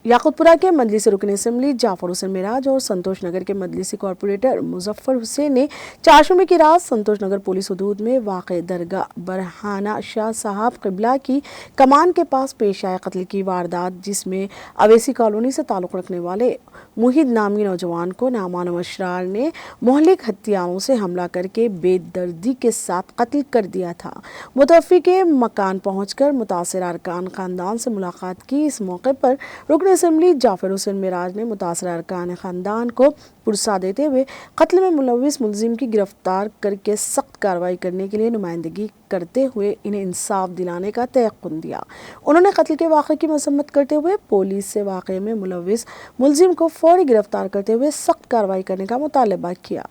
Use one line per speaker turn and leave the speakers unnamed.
याकूतपुरा के मजलिसी रुकन असम्बली जाफर हुसैन मिराज और संतोष नगर के मजलिसी कॉर्पोरेटर मुजफ्फर हुसैन ने चारशंबे की रात संतोष नगर पुलिस हदूद में वाक़े दरगाह बरहाना शाह साहब क़िबला की कमान के पास पेश आए कत्ल की वारदात, जिसमें अवेसी कॉलोनी से ताल्लुक़ रखने वाले मुहिद नामी नौजवान को नामालूम अशरार ने मोहलिक हथियारों से हमला करके बेदर्दी के साथ कत्ल कर दिया था। मुतवफ़्फ़ी के मकान पहुँचकर मुतासिर अरकान ख़ानदान से मुलाकात की। इस मौके पर रुकन असम्बली जाफर हुसैन मिराज ने मुतासिर अरकान ख़ानदान को पुरसा देते हुए कत्ल में मुलव्विस मुलजिम की गिरफ्तार करके सख्त कार्रवाई करने के लिए नुमाइंदगी करते हुए इन्हें इंसाफ दिलाने का तयक़्क़ुन दिया। उन्होंने कत्ल के वाक़े की मज़म्मत करते हुए पुलिस से वाक़े में मुलव्विस मुलजिम को फौरी गिरफ्तार करते हुए सख्त कार्रवाई करने का मुतालबा किया।